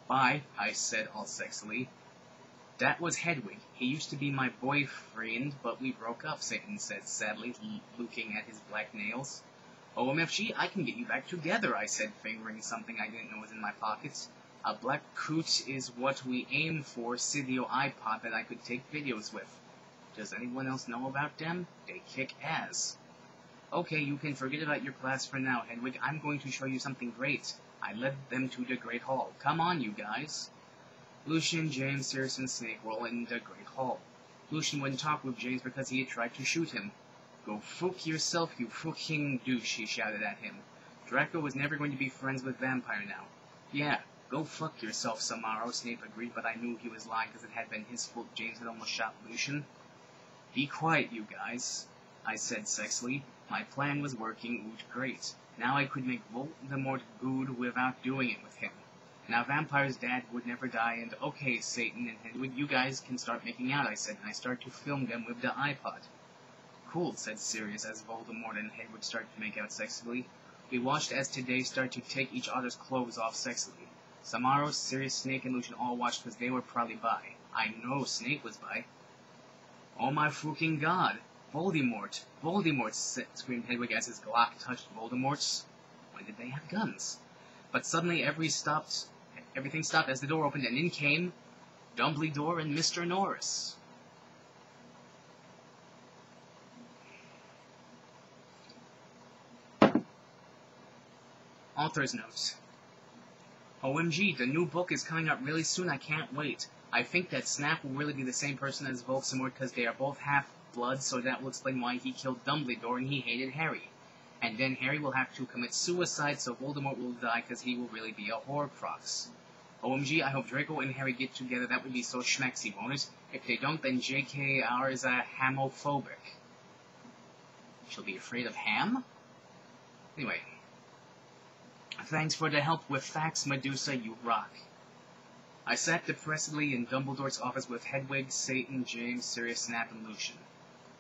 Bye, I said all sexily. That was Hedwig. He used to be my boyfriend, but we broke up, Satan said sadly, looking at his black nails. OMFG, I can get you back together, I said, fingering something I didn't know was in my pockets. A black coot is what we aim for, Cydio iPod that I could take videos with. Does anyone else know about them? They kick ass. Okay, you can forget about your class for now, Hedwig. I'm going to show you something great. I led them to the Great Hall. Come on, you guys. Lucian, James, Sirius, and Snake were all in the Great Hall. Lucian wouldn't talk with James because he had tried to shoot him. Go fuck yourself, you fucking douche, he shouted at him. Draco was never going to be friends with Vampire now. Yeah, go fuck yourself, Samaro, Snape agreed, but I knew he was lying because it had been his fault James had almost shot Lucian. Be quiet, you guys, I said sexily. My plan was working great. Now I could make Voldemort good without doing it with him. Now Vampire's dad would never die, and okay, Satan and Hedwig, you guys can start making out, I said, and I started to film them with the iPod. Cool, said Sirius as Voldemort and Hedwig started to make out sexily. We watched as today started to take each other's clothes off sexily. Samaro, Sirius, Snake, and Lucian all watched because they were probably bi. I know Snake was bi. Oh my fucking god! Voldemort! Voldemort! Screamed Hedwig as his Glock touched Voldemort's. When did they have guns? But suddenly everything stopped as the door opened and in came Dumbledore and Mr. Norris. Author's note. OMG, the new book is coming out really soon, I can't wait. I think that Snap will really be the same person as Voldemort because they are both half-blood, so that will explain why he killed Dumbledore and he hated Harry. And then Harry will have to commit suicide, so Voldemort will die because he will really be a Horcrux. OMG, I hope Draco and Harry get together, that would be so schmaxy bonus. If they don't, then JKR is hamophobic. She'll be afraid of ham? Anyway. Thanks for the help with facts, Medusa, you rock. I sat depressedly in Dumbledore's office with Hedwig, Satan, James, Sirius, Snap, and Lucian.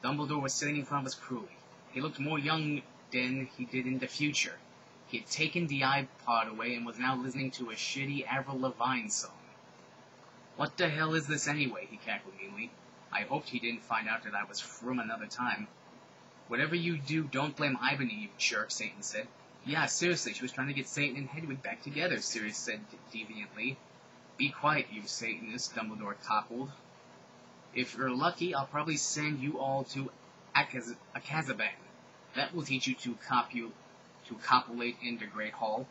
Dumbledore was sitting in front of us cruelly. He looked more young than he did in the future. He had taken the iPod away and was now listening to a shitty Avril Lavigne song. What the hell is this anyway, he cackled meanly. I hoped he didn't find out that I was from another time. Whatever you do, don't blame Ibony, you jerk, Satan said. Yeah, seriously, she was trying to get Satan and Hedwig back together, Sirius said deviantly. Be quiet, you Satanist, Dumbledore cackled. If you're lucky, I'll probably send you all to Akazaban. That will teach you to copulate in the Great Hall.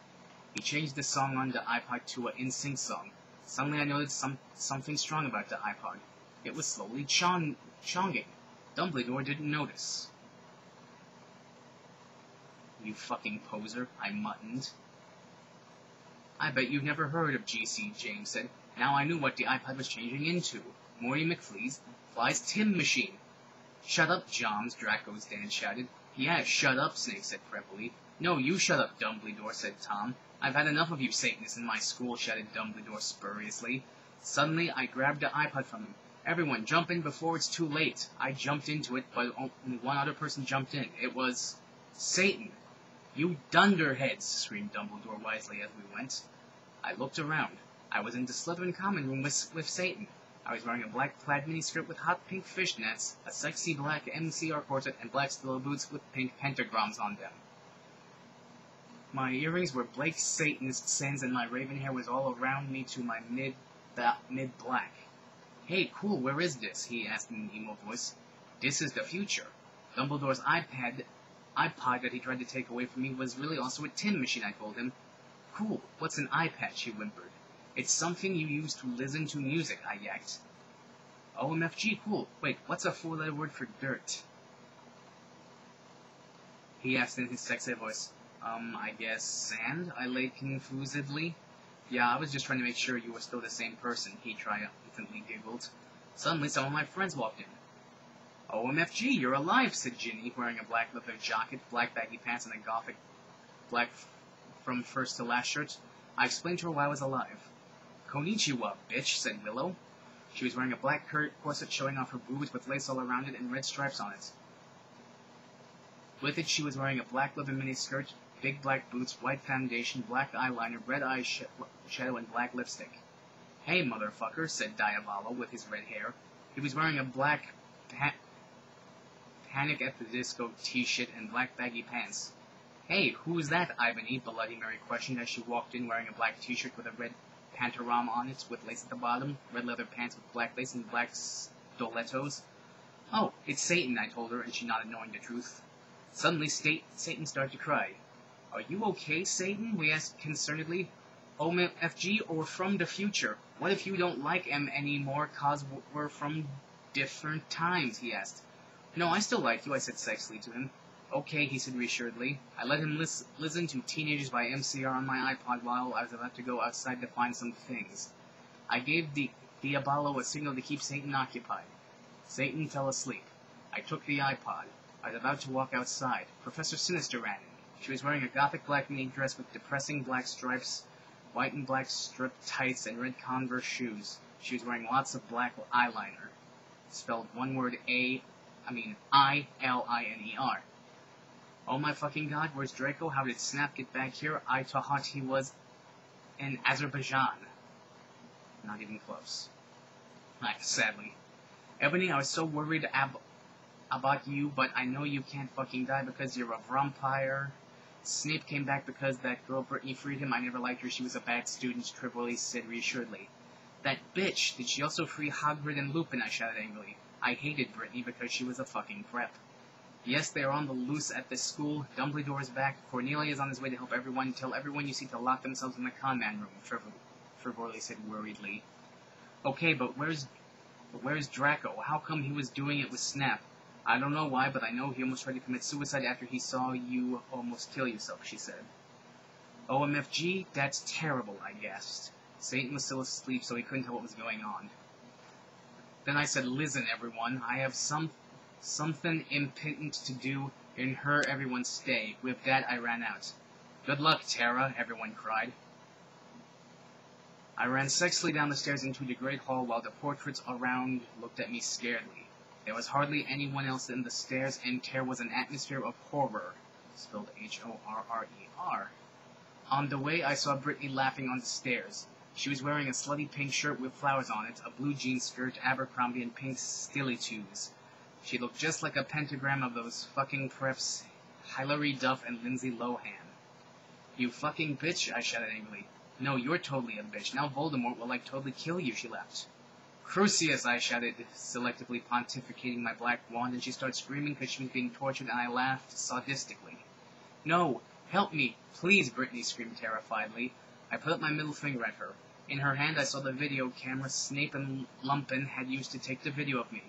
He changed the song on the iPod to an NSYNC song. Suddenly I noticed something strong about the iPod. It was slowly chonging. Dumbledore didn't notice. You fucking poser, I muttoned. I bet you've never heard of GC, James said. Now I knew what the iPod was changing into. Morty McFly's Tim machine. Shut up, Joms, Draco's dad shouted. Yeah, shut up, Snake said fretfully. No, you shut up, Dumbledore, said Tom. I've had enough of you Satanists in my school, shouted Dumbledore spuriously. Suddenly, I grabbed the iPod from him. Everyone, jump in before it's too late. I jumped into it, but only one other person jumped in. It was Satan. You dunderheads, screamed Dumbledore wisely as we went. I looked around. I was in the Slytherin common room with Satan. I was wearing a black plaid miniskirt with hot pink fishnets, a sexy black MCR corset, and black stiletto boots with pink pentagrams on them. My earrings were Blake's Satanist sins, and my raven hair was all around me to my mid-black. Hey, cool, where is this? He asked in an emo voice. This is the future. Dumbledore's iPod that he tried to take away from me was really also a tin machine, I told him. Cool, what's an iPad? He whimpered. It's something you use to listen to music, I yacked. OMFG, cool. Wait, what's a four-letter word for dirt? He asked in his sexy voice. I guess sand? I laid confusedly. Yeah, I was just trying to make sure you were still the same person, he triumphantly giggled. Suddenly, some of my friends walked in. OMFG, you're alive, said Ginny, wearing a black leather jacket, black baggy pants, and a gothic black from first to last shirt. I explained to her why I was alive. Konnichiwa, bitch, said Willow. She was wearing a black corset showing off her boobs with lace all around it and red stripes on it. With it, she was wearing a black leather miniskirt, big black boots, white foundation, black eyeliner, red eyeshadow, and black lipstick. Hey, motherfucker, said Diavolo with his red hair. He was wearing a black Panic at the Disco t-shirt and black baggy pants. Hey, who's that, Ibony? Bloody Mary questioned as she walked in wearing a black t-shirt with a red pantaram on it with lace at the bottom, red leather pants with black lace and black stilettos. Oh, it's Satan, I told her, and she nodded knowing the truth. Suddenly, Satan started to cry. Are you okay, Satan? We asked concernedly. OMFG or from the future? What if you don't like M anymore cause we're from different times, he asked. No, I still like you, I said sexily to him. Okay, he said reassuredly. I let him listen to Teenagers by MCR on my iPod while I was about to go outside to find some things. I gave Diabolo a signal to keep Satan occupied. Satan fell asleep. I took the iPod. I was about to walk outside. Professor Sinister ran in. She was wearing a gothic black mini dress with depressing black stripes, white and black striped tights, and red Converse shoes. She was wearing lots of black eyeliner. Spelled one word I-L-I-N-E-R. Oh my fucking god, where's Draco? How did Snap get back here? I thought he was in Azerbaijan. Not even close. Sadly. Ebony, I was so worried about you, but I know you can't fucking die because you're a vampire. Snape came back because that girl Brittany freed him. I never liked her. She was a bad student, Tripoli said reassuredly. That bitch! Did she also free Hagrid and Lupin? I shouted angrily. I hated Brittany because she was a fucking prep. Yes, they are on the loose at this school. Dumbledore's back. Cornelia is on his way to help everyone. Tell everyone you see to lock themselves in the con-man room, Frivolity said worriedly. Okay, but where's Draco? How come he was doing it with Snap? I don't know why, but I know he almost tried to commit suicide after he saw you almost kill yourself, she said. OMFG? That's terrible, I gasped. Satan was still asleep, so he couldn't tell what was going on. Then I said, listen, everyone, I have something important to do in everyone's stay. With that, I ran out. Good luck, Tara, everyone cried. I ran sexily down the stairs into the great hall while the portraits around looked at me scaredly. There was hardly anyone else in the stairs, and there was an atmosphere of horror, spelled Horrer. On the way, I saw Brittany laughing on the stairs. She was wearing a slutty pink shirt with flowers on it, a blue jean skirt, Abercrombie, and pink stilly-toes. She looked just like a pentagram of those fucking preps, Hilary Duff and Lindsay Lohan. You fucking bitch, I shouted angrily. No, you're totally a bitch. Now Voldemort will, totally kill you, she laughed. Crucius, I shouted, selectively pontificating my black wand, and she started screaming because she was being tortured, and I laughed sadistically. No, help me, please, Brittany screamed terrifiedly. I put up my middle finger at her. In her hand, I saw the video camera Snape and Lupin had used to take the video of me.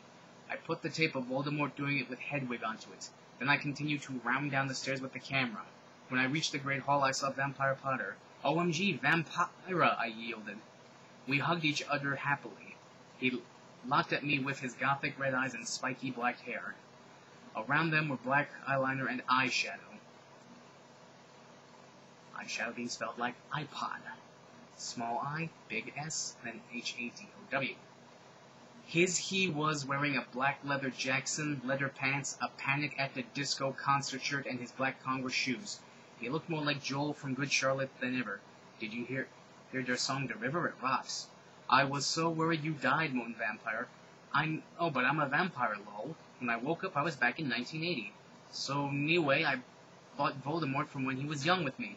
I put the tape of Voldemort doing it with Hedwig onto it. Then I continued to round down the stairs with the camera. When I reached the Great Hall, I saw Vampire Potter. OMG, Vampira, I yielded. We hugged each other happily. He looked at me with his gothic red eyes and spiky black hair. Around them were black eyeliner and eyeshadow. Eyeshadow being spelled like iPod. Small I, big S, then H-A-D-O-W. He was wearing a black leather Jackson, leather pants, a Panic at the Disco concert shirt, and his black Converse shoes. He looked more like Joel from Good Charlotte than ever. Did you hear their song The River? It rocks. I was so worried you died, moaned Vampire. But I'm a vampire, lol. When I woke up, I was back in 1980. So, anyway, I fought Voldemort from when he was young with me.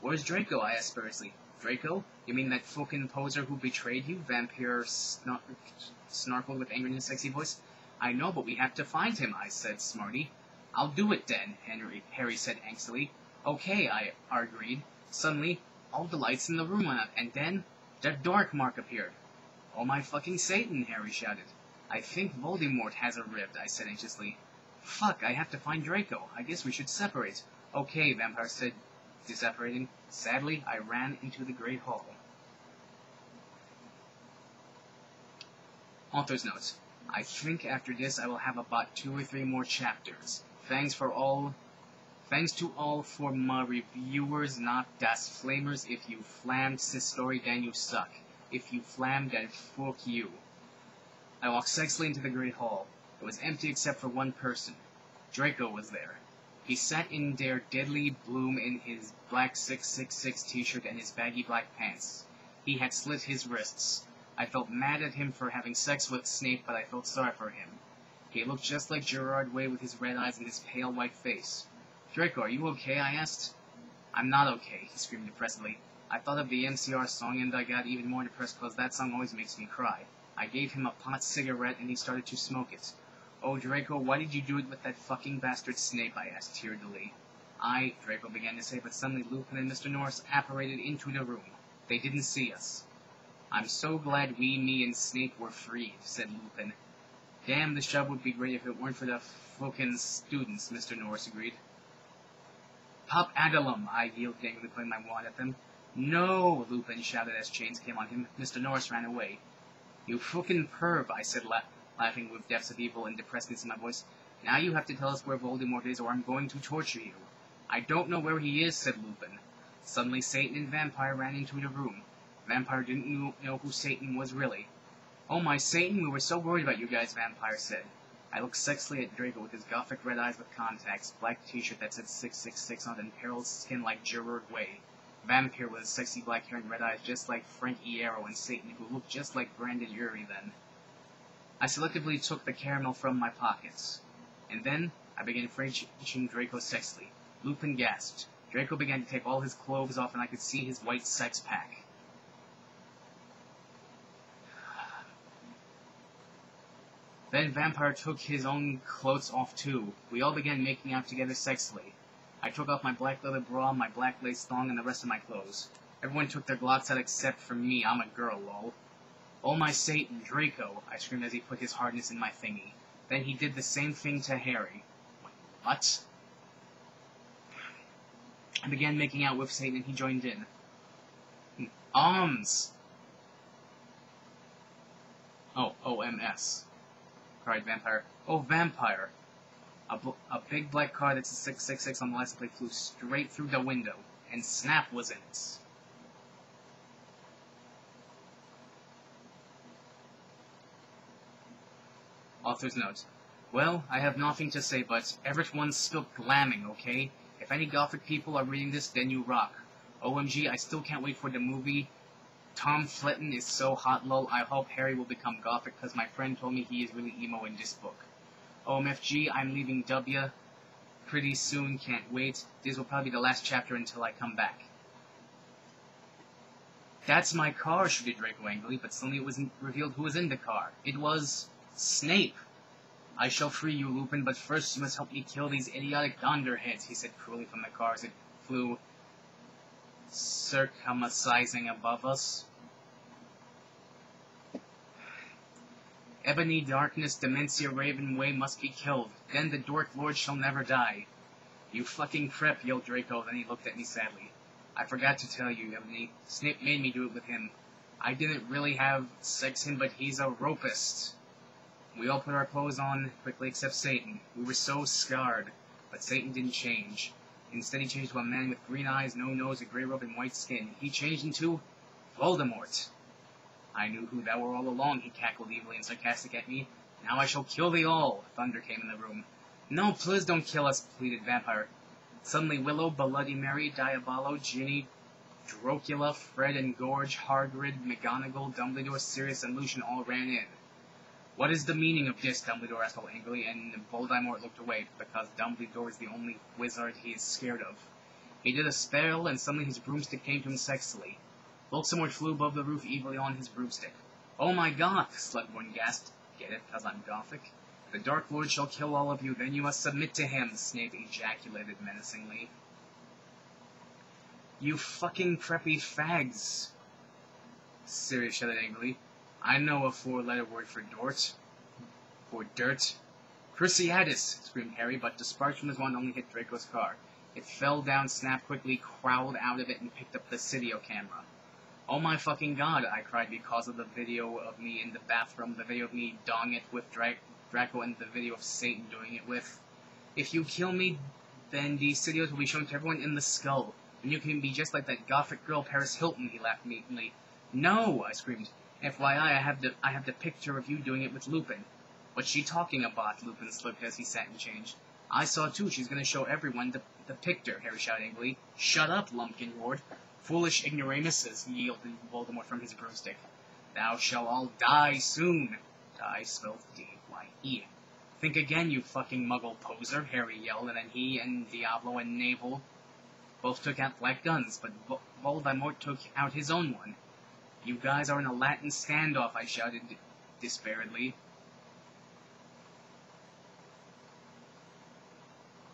Where's Draco? I asked spuriously. Draco? You mean that fucking poser who betrayed you? Vampire snarkled with anger in his sexy voice. I know, but we have to find him, I said, smarty. I'll do it then, Harry said angstily. Okay, I agreed. Suddenly, all the lights in the room went out, and then the dark mark appeared. Oh my fucking Satan, Harry shouted. I think Voldemort has arrived, I said anxiously. Fuck, I have to find Draco. I guess we should separate. Okay, Vampire said, separating. Sadly, I ran into the Great Hall. Author's notes. I think after this I will have about 2 or 3 more chapters. Thanks to all for my reviewers, not das Flamers. If you flammed this story, then you suck. If you flammed, then fuck you. I walked sexily into the Great Hall. It was empty except for one person. Draco was there. He sat in there deadly bloom in his black 666 t-shirt and his baggy black pants. He had slit his wrists. I felt mad at him for having sex with Snape, but I felt sorry for him. He looked just like Gerard Way with his red eyes and his pale white face. Draco, are you okay? I asked. I'm not okay, he screamed depressedly. I thought of the MCR song and I got even more depressed because that song always makes me cry. I gave him a pot cigarette and he started to smoke it. Oh, Draco, why did you do it with that fucking bastard Snape? I asked tearfully. Draco began to say, but suddenly Lupin and Mr. Norris apparated into the room. They didn't see us. I'm so glad me and Snape were freed, said Lupin. Damn, the shove would be great if it weren't for the fucking students, Mr. Norris agreed. Pop Agalum, I yelled angrily, putting my wand at them. No, Lupin shouted as chains came on him. Mr. Norris ran away. You fucking perv, I said, laughing with depths of evil and depressedness in my voice. Now you have to tell us where Voldemort is or I'm going to torture you. I don't know where he is, said Lupin. Suddenly Satan and Vampire ran into the room. Vampire didn't know who Satan was really. Oh my Satan, we were so worried about you guys, Vampire said. I looked sexily at Draco with his gothic red eyes with contacts, black t-shirt that said 666 on it, and pale skin like Gerard Way. Vampire with his sexy black hair and red eyes just like Frank Iero, and Satan, who looked just like Brandon Urie then. I selectively took the caramel from my pockets. And then I began Frenching Draco sexily. Lupin gasped. Draco began to take all his clothes off, and I could see his white sex pack. Then Vampire took his own clothes off too. We all began making out together sexily. I took off my black leather bra, my black lace thong, and the rest of my clothes. Everyone took their glocks out except for me. I'm a girl, lol. Oh my Satan, Draco, I screamed as he put his hardness in my thingy. Then he did the same thing to Harry. Wait, what? I began making out with Satan and he joined in. Arms! Oh, OMS. Cried Vampire. Oh, Vampire! A big black car that's a 666 on the license plate flew straight through the window, and Snap was in it. Author's note. Well, I have nothing to say, but everyone spilt glamming, okay? If any gothic people are reading this, then you rock. OMG, I still can't wait for the movie. Tom Fletton is so hot, lol. I hope Harry will become gothic, because my friend told me he is really emo in this book. OMFG, I'm leaving W pretty soon, can't wait. This will probably be the last chapter until I come back. That's my car, shouted Draco angrily, but suddenly it was revealed who was in the car. It was Snape. I shall free you, Lupin, but first you must help me kill these idiotic dunderheads, he said cruelly from the car as it flew circumcising above us. Ebony, Darkness, Dementia, Raven, Way must be killed. Then the Dork Lord shall never die. You fucking prep, yelled Draco, then he looked at me sadly. I forgot to tell you, Ebony. Snape made me do it with him. I didn't really have sex him, but he's a rapist. We all put our clothes on quickly except Satan. We were so scarred, but Satan didn't change. Instead he changed to a man with green eyes, no nose, a grey robe, and white skin. He changed into Voldemort. I knew who thou were all along, he cackled evilly and sarcastic at me. Now I shall kill thee all. Thunder came in the room. No, please don't kill us, pleaded Vampire. Suddenly Willow, Bloody Mary, Diabolo, Ginny, Dracula, Fred and Gorge, Hagrid, McGonagall, Dumbledore, Sirius, and Lucian all ran in. What is the meaning of this? Dumbledore asked all angrily, and Voldemort looked away, because Dumbledore is the only wizard he is scared of. He did a spell, and suddenly his broomstick came to him sexily. Voldemort flew above the roof evilly on his broomstick. Oh my god, Slughorn gasped. Get it, because I'm gothic? The Dark Lord shall kill all of you, then you must submit to him, Snape ejaculated menacingly. You fucking preppy fags, Sirius shouted angrily. I know a 4-letter word for dort. For dirt. Cruciatus, screamed Harry, but the sparks from his wand only hit Draco's car. It fell down, Snap quickly crawled out of it, and picked up the video camera. Oh my fucking god, I cried because of the video of me in the bathroom, the video of me donging it with Draco, and the video of Satan doing it with. If you kill me, then these videos will be shown to everyone in the skull, and you can be just like that gothic girl Paris Hilton, he laughed meanly. No, I screamed. FYI, I have the picture of you doing it with Lupin. What's she talking about? Lupin slipped as he sat and changed. I saw too, she's gonna show everyone the picture, Harry shouted angrily. Shut up, Lumpkin roared. Foolish ignoramuses, yielded Voldemort from his broomstick. Thou shalt all die soon. Die spelled D-Y-E. Think again, you fucking muggle poser, Harry yelled, and then he and Diablo and Navel both took out black guns, but Voldemort took out his own one. You guys are in a Latin standoff, I shouted despairedly.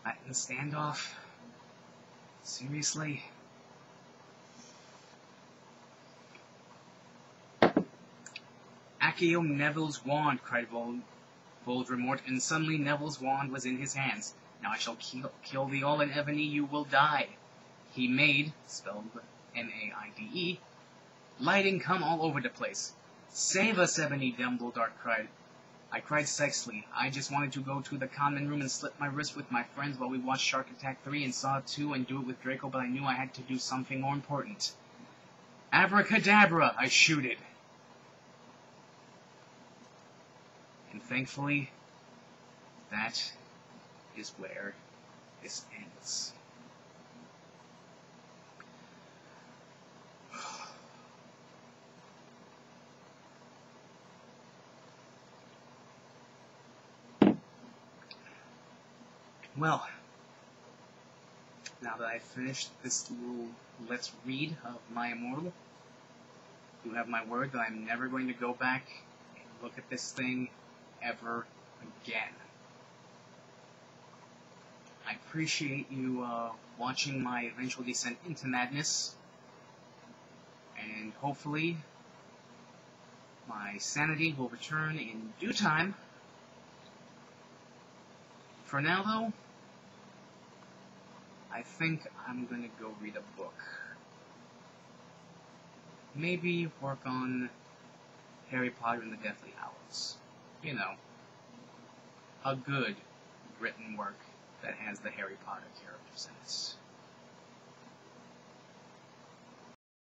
Latin standoff? Seriously? Accio Neville's wand, cried Voldemort, and suddenly Neville's wand was in his hands. Now I shall kill thee all, and Ebony, you will die. He made, spelled M-A-I-D-E, lighting come all over the place. Save us, Ebony, Dumbledore cried. I cried sexily. I just wanted to go to the common room and slit my wrist with my friends while we watched Shark Attack 3 and Saw 2 and do it with Draco, but I knew I had to do something more important. Abracadabra, I shooted. And thankfully, that is where this ends. Well, now that I've finished this little let's read of my Immortal, you have my word that I'm never going to go back and look at this thing ever again. I appreciate you watching my eventual descent into madness, and hopefully my sanity will return in due time. For now, though, I think I'm gonna go read a book. Maybe work on Harry Potter and the Deathly Hallows. You know, a good written work that has the Harry Potter characters in it.